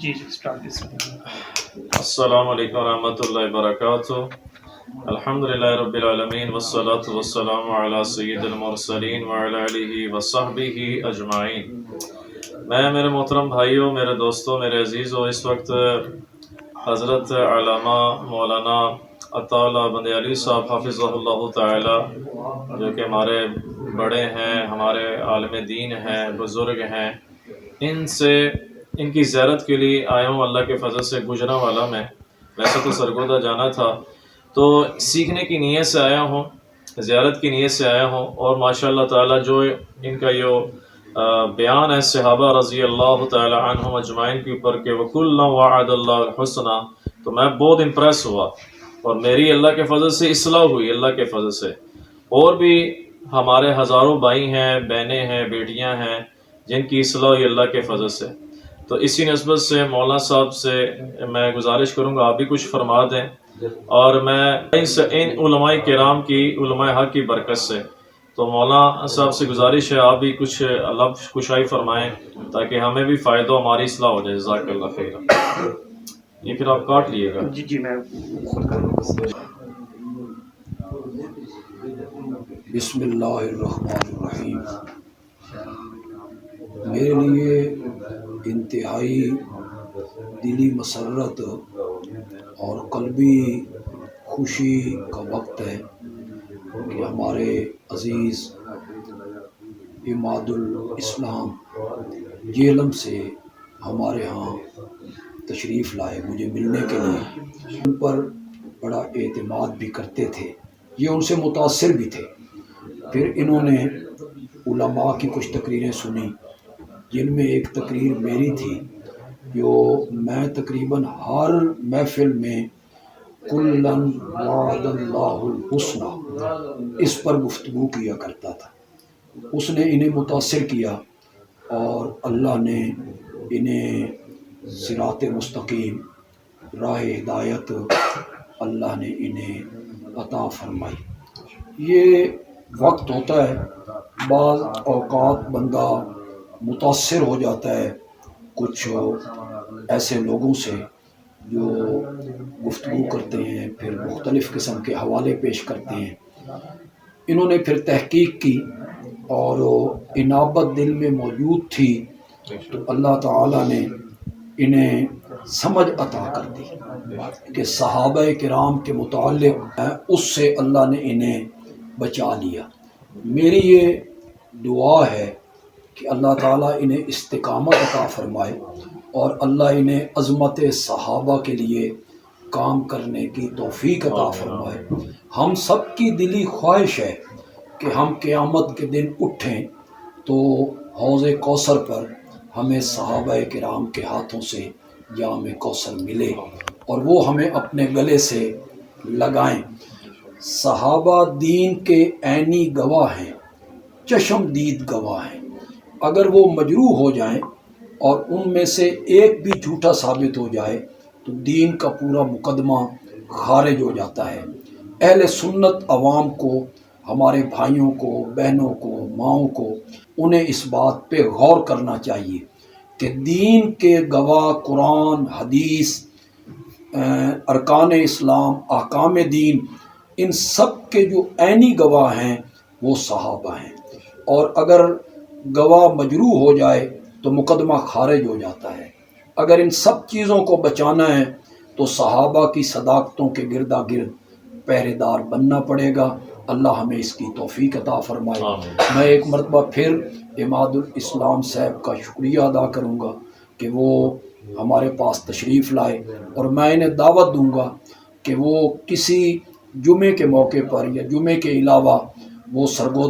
جی start السلام علیکم ورحمۃ اللہ وبرکاتہ۔ الحمدللہ رب العالمین والصلاة والسلام علی سید المرسلین وعلی آلہ وصحبہ اجمعین۔ میں میرے محترم بھائیوں، میرے دوستوں، میرے عزیزوں، اس وقت حضرت علامہ مولانا عطا اللہ بندیالی صاحب حافظہ اللہ تعالی، جو کہ ہمارے بڑے ہیں، ہمارے عالم دین ہیں، بزرگ ہیں، ان کی زیارت کے لیے آیا ہوں۔ اللہ کے فضل سے گجرا والا میں، ویسے تو سرگودا جانا تھا، تو سیکھنے کی نیت سے آیا ہوں، زیارت کی نیت سے آیا ہوں۔ اور ماشاء اللہ تعالیٰ جو ان کا یہ بیان ہے صحابہ رضی اللہ تعالی عنہم اجمعین کے اوپر کہ وَكُلًّا وَعَدَ اللَّهُ الْحُسْنَى، تو میں بہت امپریس ہوا اور میری اللہ کے فضل سے اصلاح ہوئی، اللہ کے فضل سے۔ اور بھی ہمارے ہزاروں بھائی ہیں، بہنیں ہیں، بیٹیاں ہیں جن کی اصلاح ہوئی اللہ کے فضل سے۔ تو اسی نسبت سے مولانا صاحب سے میں گزارش کروں گا آپ بھی کچھ فرما دیں، اور میں ان علماء کرام کی، علماء حق کی برکت سے، تو مولانا صاحب سے گزارش ہے آپ بھی کچھ لفظ کشائی فرمائیں تاکہ ہمیں بھی فائدہ، ہماری اصلاح ہو جائے۔ جزاک اللہ خیر۔ یہ پھر آپ کاٹ لیے گا۔ جی میں خود کروں گا۔ بسم اللہ الرحمن الرحیم۔ میرے لیے انتہائی دلی مسرت اور قلبی خوشی کا وقت ہے کہ ہمارے عزیز عماد الاسلام جیلم سے ہمارے ہاں تشریف لائے مجھے ملنے کے لیے۔ ان پر بڑا اعتماد بھی کرتے تھے، یہ ان سے متاثر بھی تھے۔ پھر انہوں نے علماء کی کچھ تقریریں سنی، جن میں ایک تقریر میری تھی جو میں تقریباً ہر محفل میں کُلًّا وعد اللہ الحسنى اس پر گفتگو کیا کرتا تھا۔ اس نے انہیں متاثر کیا اور اللہ نے انہیں صراط مستقیم، راہ ہدایت اللہ نے انہیں عطا فرمائی۔ یہ وقت ہوتا ہے بعض اوقات بندہ متاثر ہو جاتا ہے کچھ ایسے لوگوں سے جو گفتگو کرتے ہیں، پھر مختلف قسم کے حوالے پیش کرتے ہیں۔ انہوں نے پھر تحقیق کی اور انابت دل میں موجود تھی تو اللہ تعالیٰ نے انہیں سمجھ عطا کر دی کہ صحابہ کرام کے متعلق اس سے اللہ نے انہیں بچا لیا۔ میری یہ دعا ہے کہ اللہ تعالیٰ انہیں استقامت عطا فرمائے اور اللہ انہیں عظمت صحابہ کے لیے کام کرنے کی توفیق عطا فرمائے۔ ہم سب کی دلی خواہش ہے کہ ہم قیامت کے دن اٹھیں تو حوض کوثر پر ہمیں صحابہ کرام کے ہاتھوں سے جام کوثر ملے اور وہ ہمیں اپنے گلے سے لگائیں۔ صحابہ دین کے عینی گواہ ہیں، چشم دید گواہ ہیں۔ اگر وہ مجروح ہو جائیں اور ان میں سے ایک بھی جھوٹا ثابت ہو جائے تو دین کا پورا مقدمہ خارج ہو جاتا ہے۔ اہل سنت عوام کو، ہمارے بھائیوں کو، بہنوں کو، ماؤں کو، انہیں اس بات پہ غور کرنا چاہیے کہ دین کے گواہ قرآن، حدیث، ارکان اسلام، احکام دین، ان سب کے جو عینی گواہ ہیں وہ صحابہ ہیں۔ اور اگر گواہ مجروح ہو جائے تو مقدمہ خارج ہو جاتا ہے۔ اگر ان سب چیزوں کو بچانا ہے تو صحابہ کی صداقتوں کے گردا گرد پہرے دار بننا پڑے گا۔ اللہ ہمیں اس کی توفیق عطا فرمائے۔ میں ایک مرتبہ پھر عماد الاسلام صاحب کا شکریہ ادا کروں گا کہ وہ ہمارے پاس تشریف لائے، اور میں انہیں دعوت دوں گا کہ وہ کسی جمعے کے موقع پر یا جمعے کے علاوہ وہ سرگودا